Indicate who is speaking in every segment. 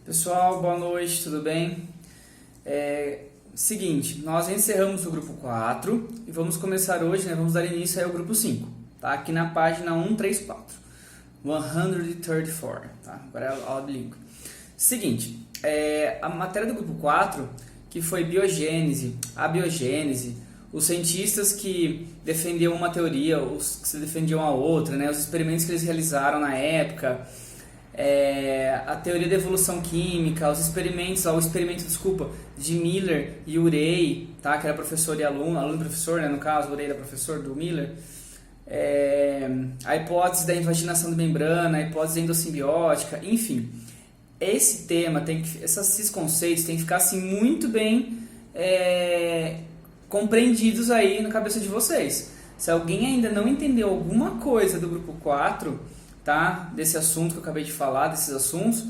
Speaker 1: Pessoal, boa noite, tudo bem? Seguinte, nós encerramos o grupo 4 e vamos começar hoje, vamos dar início aí ao grupo 5, tá? Aqui na página 134, 134, tá? Agora é a aula bilíngue. Seguinte, a matéria do grupo 4, que foi biogênese, abiogênese, os cientistas que defendiam uma teoria, os que se defendiam a outra, os experimentos que eles realizaram na época, a teoria da evolução química, o experimento de Miller e Urey, tá? Que era professor e aluno e professor, no caso, Urey era professor do Miller, a hipótese da invaginação de membrana, a hipótese endossimbiótica, enfim, esse tema, esses conceitos têm que ficar assim, muito bem compreendidos aí na cabeça de vocês. Se alguém ainda não entendeu alguma coisa do grupo 4, tá? Desse assunto que eu acabei de falar, desses assuntos,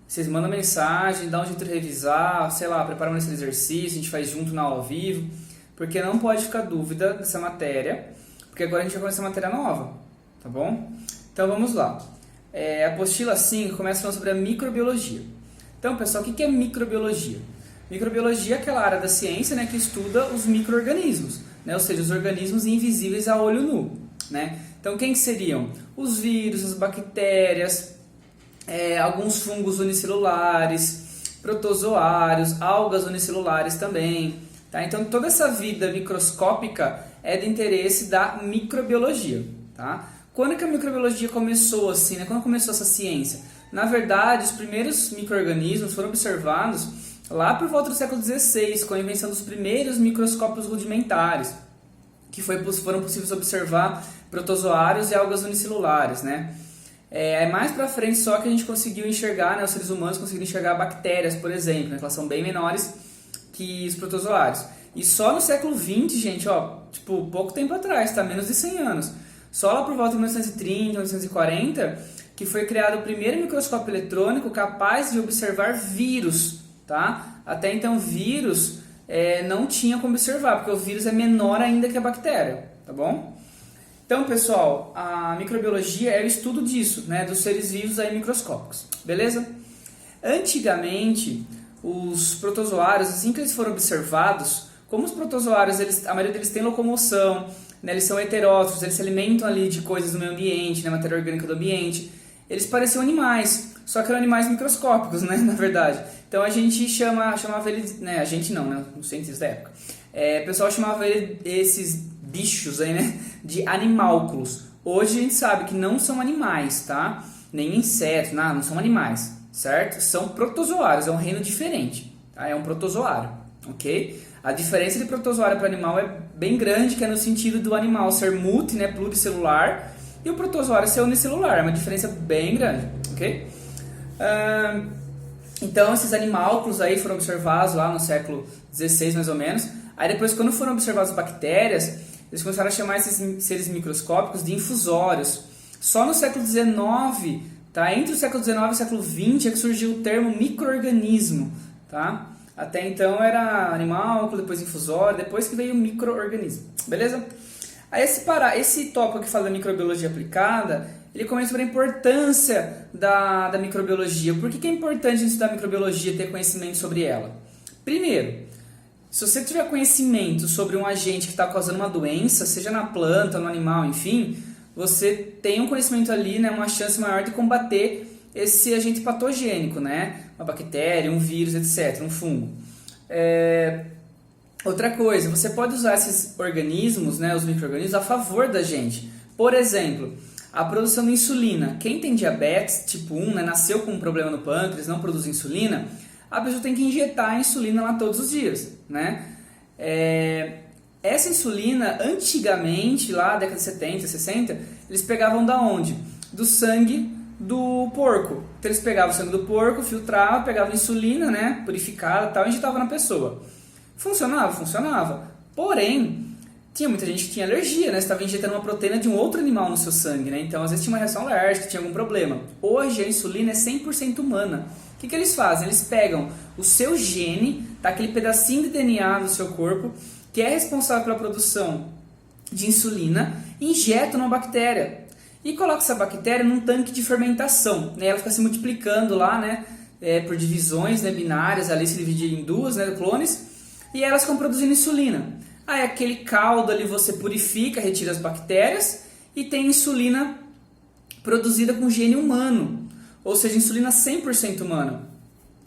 Speaker 1: vocês mandam mensagem, dá um jeito de revisar, sei lá, prepara esse exercício, a gente faz junto na aula ao vivo, porque não pode ficar dúvida dessa matéria, porque agora a gente vai começar uma matéria nova, tá bom? Então vamos lá. A apostila 5 começa falando sobre a microbiologia. Então, pessoal, o que é microbiologia? Microbiologia é aquela área da ciência, que estuda os micro-organismos, ou seja, os organismos invisíveis a olho nu, Então, quem que seriam? Os vírus, as bactérias, alguns fungos unicelulares, protozoários, algas unicelulares também. Tá? Então, toda essa vida microscópica é de interesse da microbiologia. Tá? Quando que a microbiologia começou assim? Quando começou essa ciência? Na verdade, os primeiros micro-organismos foram observados lá por volta do século XVI, com a invenção dos primeiros microscópios rudimentares, que foram possíveis observar protozoários e algas unicelulares, mais pra frente só que a gente conseguiu enxergar, os seres humanos conseguiram enxergar bactérias, por exemplo, que elas são bem menores que os protozoários. E só no século XX, gente, pouco tempo atrás, menos de 100 anos, só lá por volta de 1930, 1940, que foi criado o primeiro microscópio eletrônico capaz de observar vírus, tá? Até então, vírus não tinha como observar, porque o vírus é menor ainda que a bactéria, tá bom? Então, pessoal, a microbiologia é o estudo disso, dos seres vivos aí microscópicos, beleza? Antigamente, os protozoários, assim que eles foram observados, como os protozoários, a maioria deles tem locomoção, eles são heterótrofos, eles se alimentam ali de coisas do meio ambiente, matéria orgânica do ambiente, eles pareciam animais, só que eram animais microscópicos, na verdade. Então a gente chamava eles, a gente não, os cientistas da época, o pessoal chamava esses bichos aí, de animálculos. Hoje a gente sabe que não são animais, tá? Nem insetos, não são animais, certo? São protozoários, é um reino diferente, tá? É um protozoário, ok? A diferença de protozoário para animal é bem grande, que é no sentido do animal ser pluricelular e o protozoário ser unicelular, é uma diferença bem grande, ok? Então esses animálculos aí foram observados lá no século XVI mais ou menos. Aí depois, quando foram observadas as bactérias, eles começaram a chamar esses seres microscópicos de infusórios. Só no século XIX, tá? Entre o século XIX e o século XX é que surgiu o termo micro-organismo, tá? Até então era animálculo, depois infusório, depois que veio o micro-organismo, beleza? Aí esse tópico que fala da microbiologia aplicada, ele comenta sobre a importância da microbiologia. Por que é importante estudar microbiologia e ter conhecimento sobre ela? Primeiro, se você tiver conhecimento sobre um agente que está causando uma doença, seja na planta, no animal, enfim, você tem um conhecimento ali, uma chance maior de combater esse agente patogênico, uma bactéria, um vírus, etc., um fungo. Outra coisa, você pode usar esses organismos, os micro-organismos, a favor da gente. Por exemplo, a produção de insulina. Quem tem diabetes tipo 1, nasceu com um problema no pâncreas, não produz insulina, a pessoa tem que injetar a insulina lá todos os dias, Essa insulina, antigamente, lá na década de 70, 60, eles pegavam da onde? Do sangue do porco. Então eles pegavam o sangue do porco, filtravam, pegavam insulina, purificada e tal, e injetavam na pessoa. Funcionava? Funcionava. Porém, tinha muita gente que tinha alergia, Você estava injetando uma proteína de um outro animal no seu sangue, Então, às vezes tinha uma reação alérgica, tinha algum problema. Hoje, a insulina é 100% humana. O que eles fazem? Eles pegam o seu gene, aquele pedacinho de DNA do seu corpo, que é responsável pela produção de insulina, e injetam numa bactéria. E colocam essa bactéria num tanque de fermentação. Ela fica se multiplicando lá, por divisões, né, binárias, ali se dividir em duas, né, clones, e elas ficam produzindo insulina. Aí aquele caldo ali você purifica, retira as bactérias e tem insulina produzida com gene humano, ou seja, insulina 100% humana.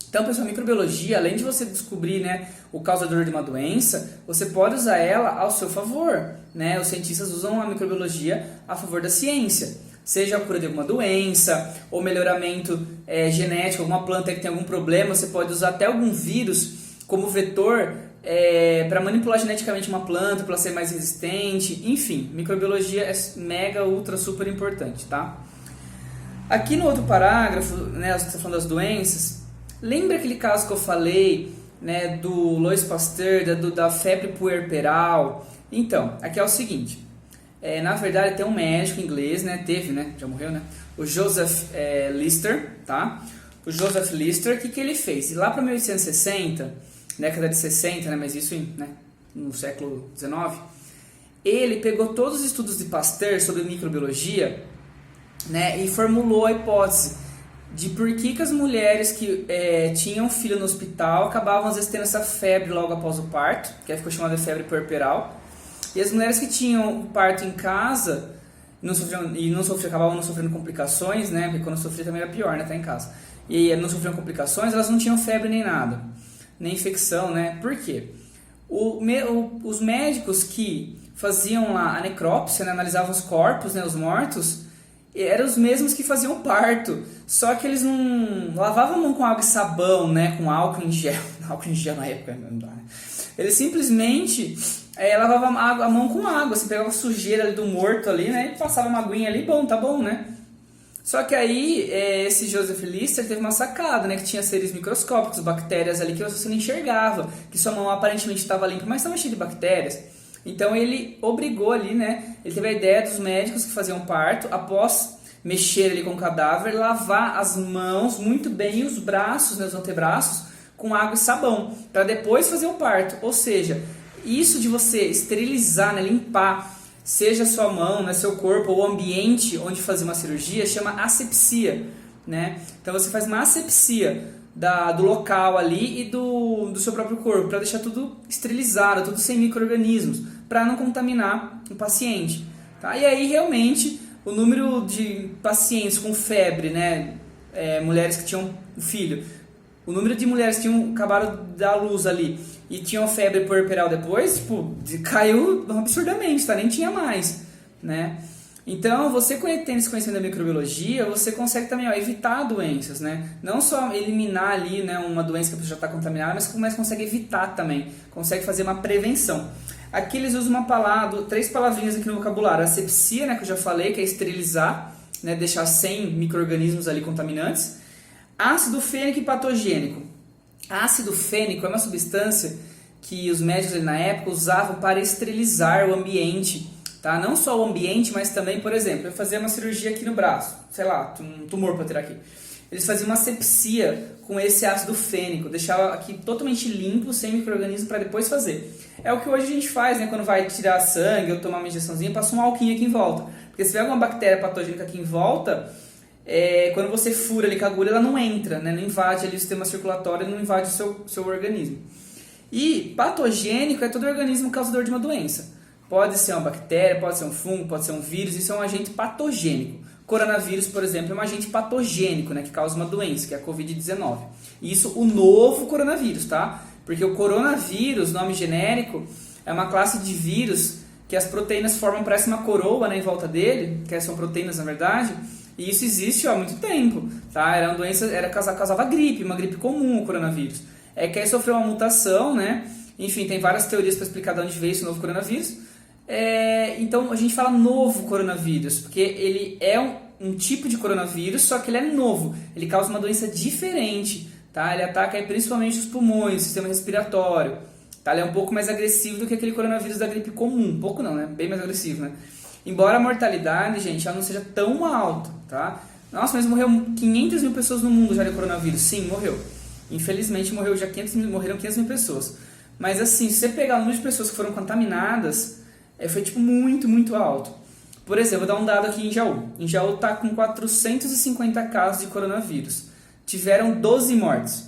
Speaker 1: Então, pessoal, a microbiologia, além de você descobrir, né, o causador de uma doença, você pode usar ela ao seu favor, né? Os cientistas usam a microbiologia a favor da ciência, seja a cura de alguma doença, ou melhoramento genético, alguma planta que tem algum problema, você pode usar até algum vírus como vetor para manipular geneticamente uma planta, para ela ser mais resistente, enfim, microbiologia é mega, ultra, super importante, tá? Aqui no outro parágrafo, né, você está falando das doenças. Lembra aquele caso que eu falei, né, do Louis Pasteur, da febre puerperal? Então, aqui é o seguinte, na verdade tem um médico inglês, né, já morreu, né, o Joseph Lister, tá? O Joseph Lister, o que ele fez? E lá para 1860, década de 60, né, mas isso no século XIX, ele pegou todos os estudos de Pasteur sobre microbiologia, né, e formulou a hipótese de por que as mulheres que tinham filho no hospital acabavam às vezes tendo essa febre logo após o parto, que ficou chamada de febre puerperal, e as mulheres que tinham o parto em casa acabavam não sofrendo complicações, né, porque quando sofria também era pior, né, tá em casa, e não sofriam complicações, elas não tinham febre nem nada, nem infecção, né, por quê? Os médicos que faziam lá a necrópsia, né, analisavam os corpos, né, os mortos, eram os mesmos que faziam parto, só que eles não lavavam a mão com água e sabão, né, com álcool em gel, álcool em gel na época não dá, né? Eles simplesmente lavavam a mão com água, você pegava a sujeira ali do morto ali, né, e passava uma aguinha ali, tá bom, né? Só que aí esse Joseph Lister teve uma sacada, né, que tinha seres microscópicos, bactérias ali que você não enxergava, que sua mão aparentemente estava limpa, mas estava cheia de bactérias. Então ele obrigou ali, né, ele teve a ideia dos médicos que faziam parto, após mexer ali com o cadáver, lavar as mãos muito bem e os braços, né, os antebraços, com água e sabão, para depois fazer o parto. Ou seja, isso de você esterilizar, né, limpar, seja a sua mão, né, seu corpo ou o ambiente onde fazer uma cirurgia, chama asepsia, né? Então você faz uma asepsia do local ali e do seu próprio corpo, para deixar tudo esterilizado, tudo sem micro-organismos, para não contaminar o paciente, tá? E aí realmente o número de pacientes com febre, né, mulheres que tinham filho, o número de mulheres que tinham acabado de dar luz ali e tinham febre puerperal depois, caiu absurdamente, tá? Nem tinha mais, né? Então, você tendo esse conhecimento da microbiologia, você consegue também evitar doenças, né? Não só eliminar ali, né, uma doença que a pessoa já está contaminada, mas consegue evitar também, consegue fazer uma prevenção. Aqui eles usam três palavrinhas aqui no vocabulário. Asepsia, né, que eu já falei, que é esterilizar, né, deixar sem micro-organismos ali contaminantes. Ácido fênico e patogênico. Ácido fênico é uma substância que os médicos ali na época usavam para esterilizar o ambiente, tá? Não só o ambiente, mas também, por exemplo, eu fazia uma cirurgia aqui no braço, sei lá, um tumor para tirar aqui. Eles faziam uma asepsia com esse ácido fênico, deixava aqui totalmente limpo, sem micro-organismo, para depois fazer. É o que hoje a gente faz, né? Quando vai tirar sangue ou tomar uma injeçãozinha, passa um alquinho aqui em volta. Porque se tiver alguma bactéria patogênica aqui em volta, quando você fura ali com a agulha, ela não entra, né? Não invade ali o sistema circulatório, não invade o seu organismo. E patogênico é todo organismo causador de uma doença. Pode ser uma bactéria, pode ser um fungo, pode ser um vírus, isso é um agente patogênico. Coronavírus, por exemplo, é um agente patogênico, né, que causa uma doença, que é a Covid-19. Isso, o novo coronavírus, tá? Porque o coronavírus, nome genérico, é uma classe de vírus que as proteínas formam, parece uma coroa, né, em volta dele, que são proteínas na verdade, e isso existe há muito tempo, tá? Era uma doença, causava gripe, uma gripe comum o coronavírus. Que aí sofreu uma mutação, né? Enfim, tem várias teorias para explicar de onde veio esse novo coronavírus. Então a gente fala novo coronavírus, porque ele é um tipo de coronavírus, só que ele é novo, ele causa uma doença diferente, tá? Ele ataca principalmente os pulmões, o sistema respiratório, tá? Ele é um pouco mais agressivo do que aquele coronavírus da gripe comum, um pouco não, né? Bem mais agressivo, né? Embora a mortalidade, gente, ela não seja tão alta, tá? Nossa, mas morreu 500 mil pessoas no mundo já de coronavírus. Sim, morreu. Infelizmente morreram 500 mil pessoas. Mas assim, se você pegar o número de pessoas que foram contaminadas, foi tipo muito, muito alto. Por exemplo, vou dar um dado aqui em Jaú. Em Jaú está com 450 casos de coronavírus. tiveram 12 mortes,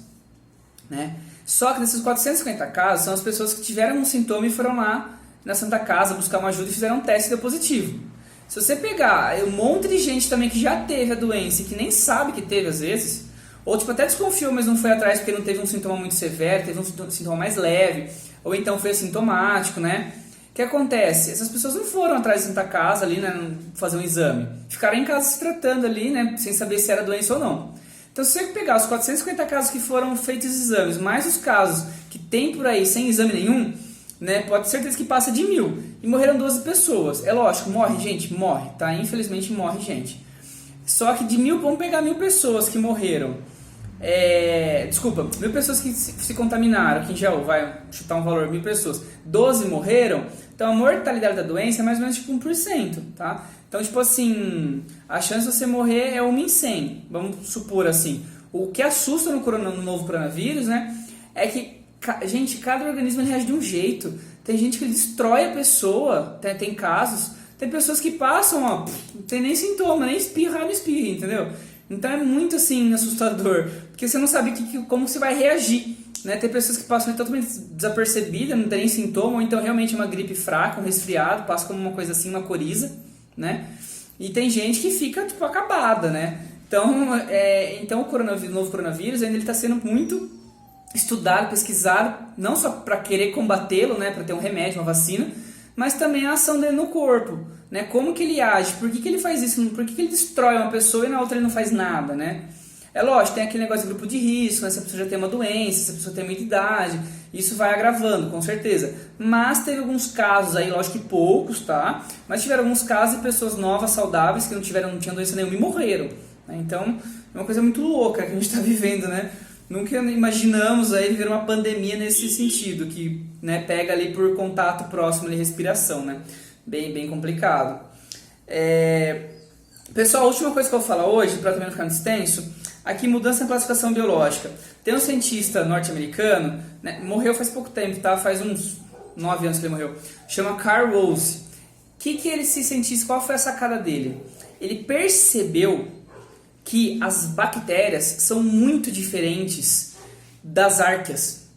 Speaker 1: né? Só que desses 450 casos são as pessoas que tiveram um sintoma e foram lá na Santa Casa buscar uma ajuda e fizeram um teste e deu positivo. Se você pegar um monte de gente também que já teve a doença e que nem sabe que teve às vezes, ou tipo até desconfiou, mas não foi atrás porque não teve um sintoma muito severo, teve um sintoma mais leve, ou então foi assintomático, né? O que acontece? Essas pessoas não foram atrás da Santa Casa ali, né, fazer um exame. Ficaram em casa se tratando ali, né, sem saber se era doença ou não. Então, se você pegar os 450 casos que foram feitos exames, mais os casos que tem por aí sem exame nenhum, né, pode ter certeza que passa de 1.000. E morreram 12 pessoas. É lógico, morre gente? Morre, tá? Infelizmente morre gente. Só que de 1.000, vamos pegar 1.000 pessoas que morreram. 1.000 pessoas que se contaminaram, aqui em Jaú, vai chutar um valor, 1.000 pessoas. 12 morreram, então a mortalidade da doença é mais ou menos tipo 1%, tá? Então, tipo assim, a chance de você morrer é 1 em 100, vamos supor assim. O que assusta no novo coronavírus, né, é que, gente, cada organismo reage de um jeito. Tem gente que destrói a pessoa, tem casos, tem pessoas que passam, ó, não tem nem sintoma, nem espirra, não espirra, entendeu? Então é muito assim assustador, porque você não sabe como você vai reagir, né? Tem pessoas que passam totalmente desapercebidas, não tem nem sintoma, ou então realmente é uma gripe fraca, um resfriado, passa como uma coisa assim, uma coriza, né? E tem gente que fica tipo acabada, né? Então o novo coronavírus ainda está sendo muito estudado, pesquisado, não só para querer combatê-lo, né? Para ter um remédio, uma vacina, mas também a ação dele no corpo, né? Como que ele age, por que ele faz isso, por que ele destrói uma pessoa e na outra ele não faz nada, né? É lógico, tem aquele negócio de grupo de risco, né? Se a pessoa já tem uma doença, se a pessoa tem muita idade, isso vai agravando, com certeza. Mas teve alguns casos aí, lógico que poucos, tá? Mas tiveram alguns casos de pessoas novas, saudáveis, que não tinham doença nenhuma e morreram, né? Então, é uma coisa muito louca que a gente está vivendo, né? Nunca imaginamos aí viver uma pandemia nesse sentido, que, né, pega ali por contato próximo de respiração, né? Bem complicado. Pessoal, a última coisa que eu vou falar hoje, para também não ficar muito extenso, aqui mudança na classificação biológica. Tem um cientista norte-americano, né, morreu faz pouco tempo, tá? Faz uns 9 anos que ele morreu. Chama Carl Woese. Esse cientista, qual foi a sacada dele? Ele percebeu que as bactérias são muito diferentes das arqueas.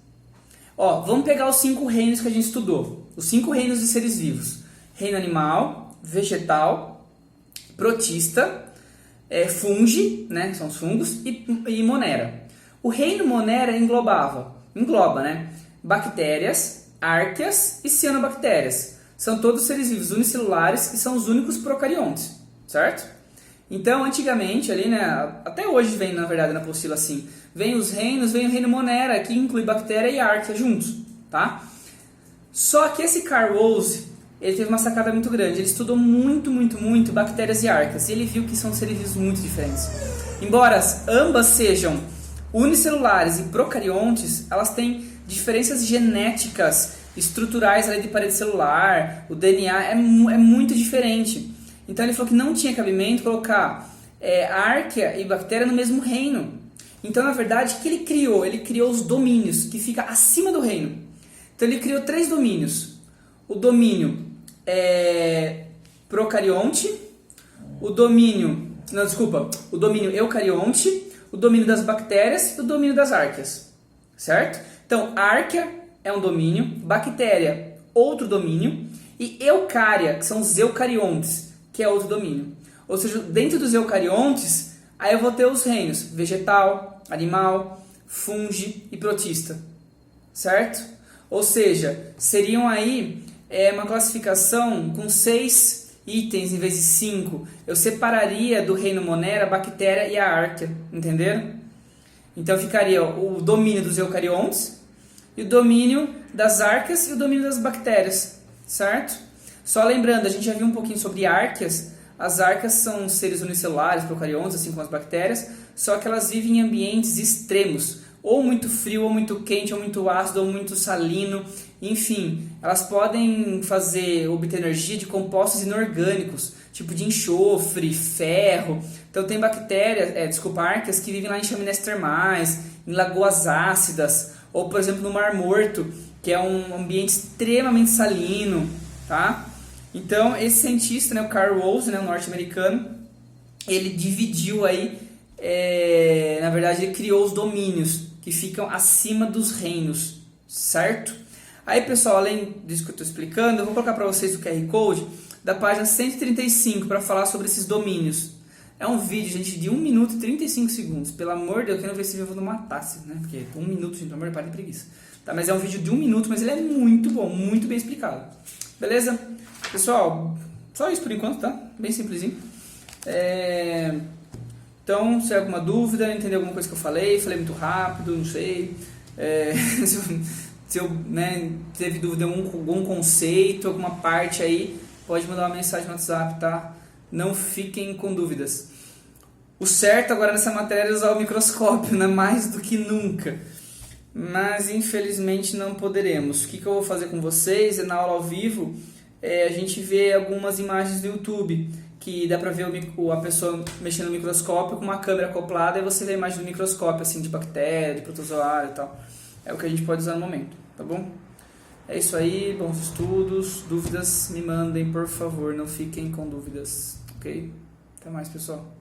Speaker 1: Ó, vamos pegar os 5 reinos que a gente estudou. Os 5 reinos de seres vivos. Reino animal, vegetal, protista, fungi, né, são os fungos, e monera. O reino monera engloba, né, bactérias, árqueas e cianobactérias. São todos seres vivos unicelulares e são os únicos procariontes, certo? Então, antigamente, ali, né, até hoje vem, na verdade, na apostila assim, vem o reino monera, que inclui bactéria e árquea juntos, tá? Só que esse Carl Woese, ele teve uma sacada muito grande, ele estudou muito bactérias e árqueas, e ele viu que são seres vivos muito diferentes. Embora ambas sejam unicelulares e procariontes, elas têm diferenças genéticas, estruturais ali de parede celular, o DNA é muito diferente. Então ele falou que não tinha cabimento colocar árquea e bactéria no mesmo reino. Então, na verdade, o que ele criou? Ele criou os domínios, que fica acima do reino. Então ele criou 3 domínios. O domínio procarionte, o domínio eucarionte, o domínio das bactérias e o domínio das árqueas. Certo? Então, árquea é um domínio, bactéria, outro domínio, e eucária, que são os eucariontes, que é outro domínio. Ou seja, dentro dos eucariontes, aí eu vou ter os reinos vegetal, animal, fungi e protista. Certo? Ou seja, seriam aí uma classificação com 6 itens em vez de 5. Eu separaria do reino monera a bactéria e a árquea. Entenderam? Então ficaria o domínio dos eucariontes, e o domínio das árqueas e o domínio das bactérias. Certo? Só lembrando, a gente já viu um pouquinho sobre árqueas. As árqueas são seres unicelulares, procariontes, assim como as bactérias, só que elas vivem em ambientes extremos, ou muito frio, ou muito quente, ou muito ácido, ou muito salino, enfim, elas podem obter energia de compostos inorgânicos, tipo de enxofre, ferro. Então tem árqueas que vivem lá em chaminés termais, em lagoas ácidas, ou por exemplo no Mar Morto, que é um ambiente extremamente salino, tá? Então, esse cientista, né, o Carl Woese, né, o norte-americano, ele dividiu aí na verdade, ele criou os domínios que ficam acima dos reinos, certo? Aí, pessoal, além disso que eu estou explicando, eu vou colocar para vocês o QR Code da página 135 para falar sobre esses domínios. É um vídeo, gente, de 1 minuto e 35 segundos. Pelo amor de Deus, eu não ver se eu vou não matasse, né? Porque 1 minuto, gente, pelo amor de Deus, para de preguiça. Tá, mas é um vídeo de 1 minuto, mas ele é muito bom, muito bem explicado. Beleza? Pessoal, só isso por enquanto, tá? Bem simplesinho. Então, se tem alguma dúvida, entendeu alguma coisa que eu falei muito rápido, não sei. Se eu teve dúvida em algum conceito, alguma parte aí, pode mandar uma mensagem no WhatsApp, tá? Não fiquem com dúvidas. O certo agora nessa matéria é usar o microscópio, né? Mais do que nunca. Mas infelizmente não poderemos. O que eu vou fazer com vocês na aula ao vivo a gente vê algumas imagens do YouTube que dá pra ver a pessoa mexendo no microscópio com uma câmera acoplada e você vê a imagem do microscópio, assim, de bactéria, de protozoário e tal. É o que a gente pode usar no momento, tá bom? É isso aí, bons estudos. Dúvidas me mandem, por favor, não fiquem com dúvidas, ok? Até mais, pessoal.